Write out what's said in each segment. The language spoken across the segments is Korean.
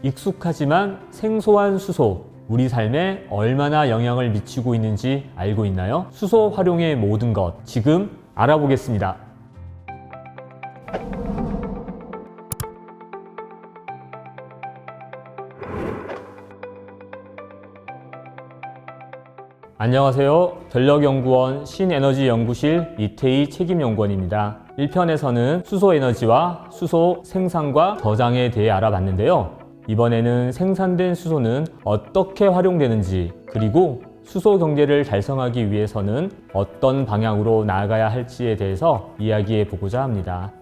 익숙하지만 생소한 수소, 우리 삶에 얼마나 영향을 미치고 있는지 알고 있나요? 수소 활용의 모든 것, 지금 알아보겠습니다. 안녕하세요. 전력연구원 신에너지연구실 이태희 책임연구원입니다. 1편에서는 수소에너지와 수소 생산과 저장에 대해 알아봤는데요. 이번에는 생산된 수소는 어떻게 활용되는지, 그리고 수소 경제를 달성하기 위해서는 어떤 방향으로 나아가야 할지에 대해서 이야기해 보고자 합니다.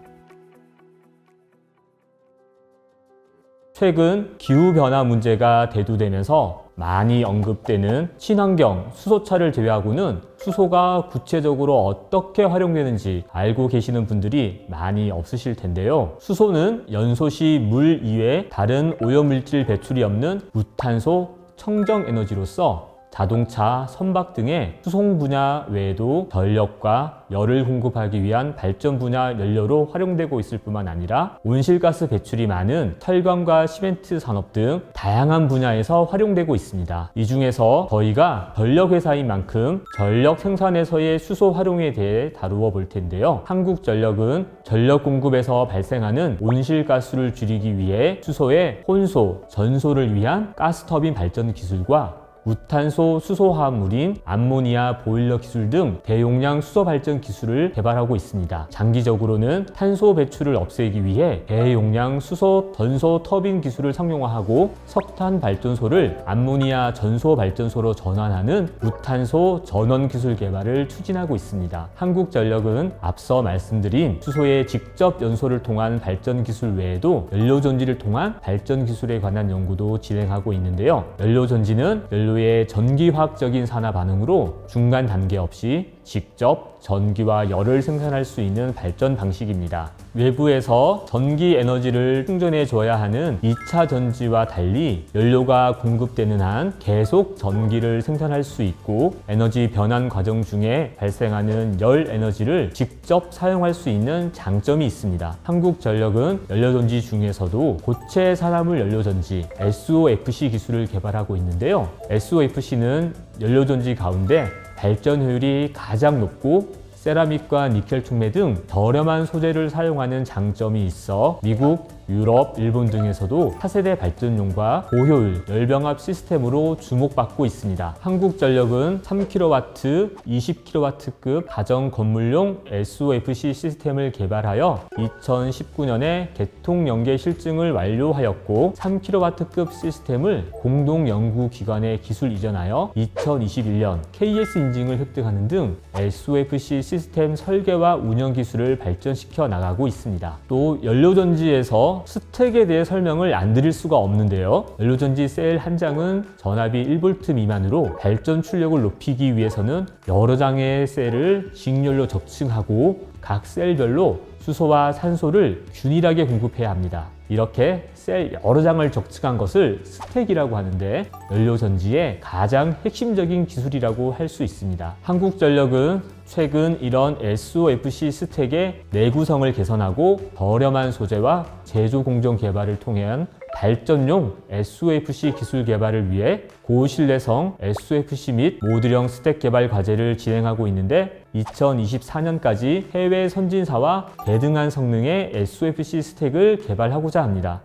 최근 기후변화 문제가 대두되면서 많이 언급되는 친환경 수소차를 제외하고는 수소가 구체적으로 어떻게 활용되는지 알고 계시는 분들이 많이 없으실 텐데요. 수소는 연소 시 물 이외에 다른 오염물질 배출이 없는 무탄소 청정에너지로서 자동차, 선박 등의 수송 분야 외에도 전력과 열을 공급하기 위한 발전 분야 연료로 활용되고 있을 뿐만 아니라 온실가스 배출이 많은 철강과 시멘트 산업 등 다양한 분야에서 활용되고 있습니다. 이 중에서 저희가 전력회사인 만큼 전력 생산에서의 수소 활용에 대해 다루어 볼 텐데요. 한국전력은 전력 공급에서 발생하는 온실가스를 줄이기 위해 수소의 혼소, 전소를 위한 가스터빈 발전 기술과 무탄소 수소화합물인 암모니아 보일러 기술 등 대용량 수소 발전 기술을 개발하고 있습니다. 장기적으로는 탄소 배출을 없애기 위해 대용량 수소 전소 터빈 기술을 상용화하고 석탄 발전소를 암모니아 전소 발전소로 전환하는 무탄소 전원 기술 개발을 추진하고 있습니다. 한국전력은 앞서 말씀드린 수소의 직접 연소를 통한 발전 기술 외에도 연료 전지를 통한 발전 기술에 관한 연구도 진행하고 있는데요. 연료 전지는 연료의 전기화학적인 산화 반응으로 중간 단계 없이 직접 전기와 열을 생산할 수 있는 발전 방식입니다. 외부에서 전기 에너지를 충전해 줘야 하는 2차 전지와 달리 연료가 공급되는 한 계속 전기를 생산할 수 있고 에너지 변환 과정 중에 발생하는 열 에너지를 직접 사용할 수 있는 장점이 있습니다. 한국전력은 연료전지 중에서도 고체 산화물 연료전지 SOFC 기술을 개발하고 있는데요. SOFC는 연료전지 가운데 발전 효율이 가장 높고 세라믹과 니켈 촉매 등 저렴한 소재를 사용하는 장점이 있어 미국, 유럽, 일본 등에서도 차세대 발전용과 고효율 열병합 시스템으로 주목받고 있습니다. 한국전력은 3kW, 20kW급 가정 건물용 SOFC 시스템을 개발하여 2019년에 개통 연계 실증을 완료하였고 3kW급 시스템을 공동 연구기관에 기술 이전하여 2021년 KS 인증을 획득하는 등 SOFC 시스템 설계와 운영 기술을 발전시켜 나가고 있습니다. 또 연료전지에서 스택에 대해 설명을 안 드릴 수가 없는데요. 연료전지 셀 한 장은 전압이 1V 미만으로 발전 출력을 높이기 위해서는 여러 장의 셀을 직렬로 적층하고 각 셀별로 수소와 산소를 균일하게 공급해야 합니다. 이렇게 셀 여러 장을 적층한 것을 스택이라고 하는데 연료전지의 가장 핵심적인 기술이라고 할 수 있습니다. 한국전력은 최근 이런 SOFC 스택의 내구성을 개선하고 저렴한 소재와 제조 공정 개발을 통한 발전용 SOFC 기술 개발을 위해 고신뢰성 SOFC 및 모듈형 스택 개발 과제를 진행하고 있는데 2024년까지 해외 선진사와 대등한 성능의 SOFC 스택을 개발하고자 합니다.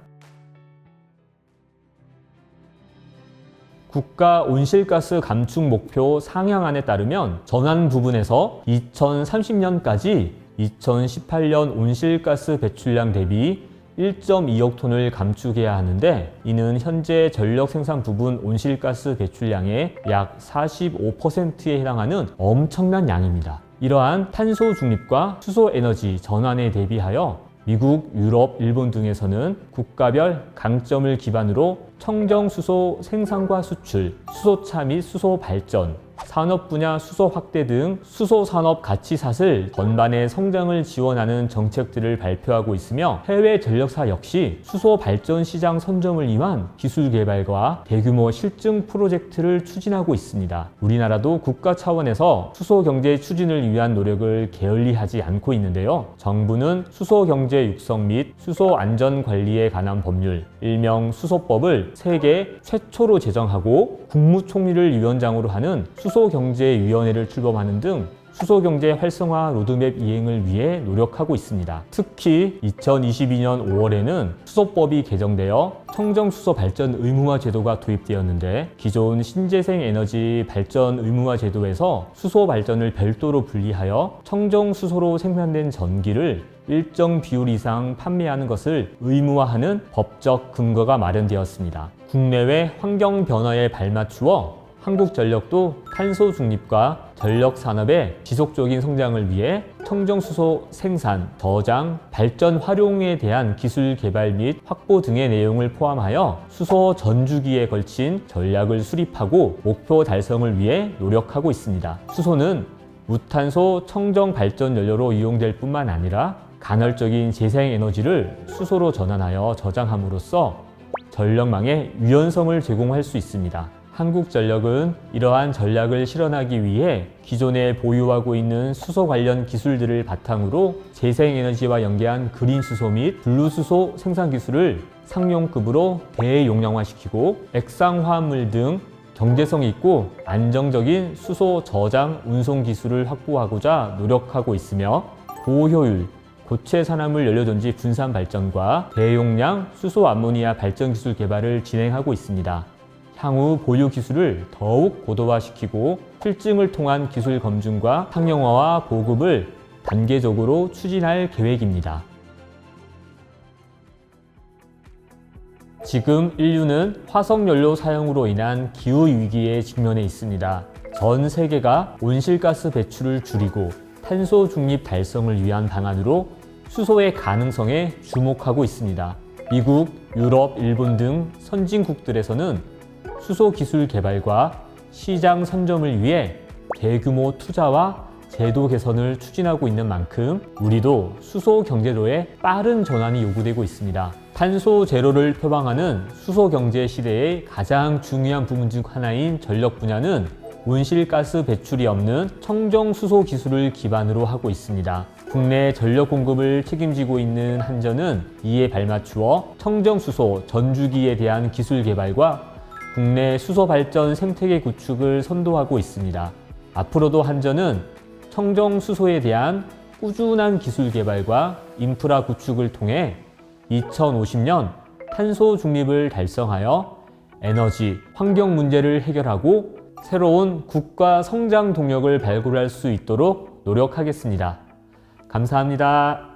국가 온실가스 감축 목표 상향안에 따르면 전환 부분에서 2030년까지 2018년 온실가스 배출량 대비 1.2억 톤을 감축해야 하는데 이는 현재 전력 생산 부분 온실가스 배출량의 약 45%에 해당하는 엄청난 양입니다. 이러한 탄소 중립과 수소 에너지 전환에 대비하여 미국, 유럽, 일본 등에서는 국가별 강점을 기반으로 청정수소 생산과 수출, 수소차 및 수소 발전, 산업 분야 수소 확대 등 수소 산업 가치삿을 전반의 성장을 지원하는 정책들을 발표하고 있으며 해외 전력사 역시 수소 발전 시장 선점을 위한 기술 개발과 대규모 실증 프로젝트를 추진하고 있습니다. 우리나라도 국가 차원에서 수소 경제 추진을 위한 노력을 게을리하지 않고 있는데요. 정부는 수소 경제 육성 및 수소 안전 관리에 관한 법률, 일명 수소법을 세계 최초로 제정하고 국무총리를 위원장으로 하는 수소경제위원회를 출범하는 등 수소경제 활성화 로드맵 이행을 위해 노력하고 있습니다. 특히 2022년 5월에는 수소법이 개정되어 청정수소 발전 의무화 제도가 도입되었는데 기존 신재생 에너지 발전 의무화 제도에서 수소 발전을 별도로 분리하여 청정수소로 생산된 전기를 일정 비율 이상 판매하는 것을 의무화하는 법적 근거가 마련되었습니다. 국내외 환경 변화에 발맞추어 한국전력도 탄소 중립과 전력 산업의 지속적인 성장을 위해 청정수소 생산, 저장, 발전 활용에 대한 기술 개발 및 확보 등의 내용을 포함하여 수소 전주기에 걸친 전략을 수립하고 목표 달성을 위해 노력하고 있습니다. 수소는 무탄소 청정 발전 연료로 이용될 뿐만 아니라 간헐적인 재생에너지를 수소로 전환하여 저장함으로써 전력망에 유연성을 제공할 수 있습니다. 한국전력은 이러한 전략을 실현하기 위해 기존에 보유하고 있는 수소 관련 기술들을 바탕으로 재생에너지와 연계한 그린수소 및 블루수소 생산 기술을 상용급으로 대용량화시키고 액상화합물 등 경제성 있고 안정적인 수소 저장 운송 기술을 확보하고자 노력하고 있으며 고효율, 고체 산화물 연료전지 분산 발전과 대용량 수소 암모니아 발전 기술 개발을 진행하고 있습니다. 향후 보유 기술을 더욱 고도화시키고 실증을 통한 기술 검증과 상용화와 보급을 단계적으로 추진할 계획입니다. 지금 인류는 화석연료 사용으로 인한 기후위기에 직면해 있습니다. 전 세계가 온실가스 배출을 줄이고 탄소 중립 달성을 위한 방안으로 수소의 가능성에 주목하고 있습니다. 미국, 유럽, 일본 등 선진국들에서는 수소 기술 개발과 시장 선점을 위해 대규모 투자와 제도 개선을 추진하고 있는 만큼 우리도 수소 경제로의 빠른 전환이 요구되고 있습니다. 탄소 제로를 표방하는 수소 경제 시대의 가장 중요한 부분 중 하나인 전력 분야는 온실가스 배출이 없는 청정 수소 기술을 기반으로 하고 있습니다. 국내 전력 공급을 책임지고 있는 한전은 이에 발맞추어 청정 수소 전주기에 대한 기술 개발과 국내 수소 발전 생태계 구축을 선도하고 있습니다. 앞으로도 한전은 청정 수소에 대한 꾸준한 기술 개발과 인프라 구축을 통해 2050년 탄소 중립을 달성하여 에너지, 환경 문제를 해결하고 새로운 국가 성장 동력을 발굴할 수 있도록 노력하겠습니다. 감사합니다.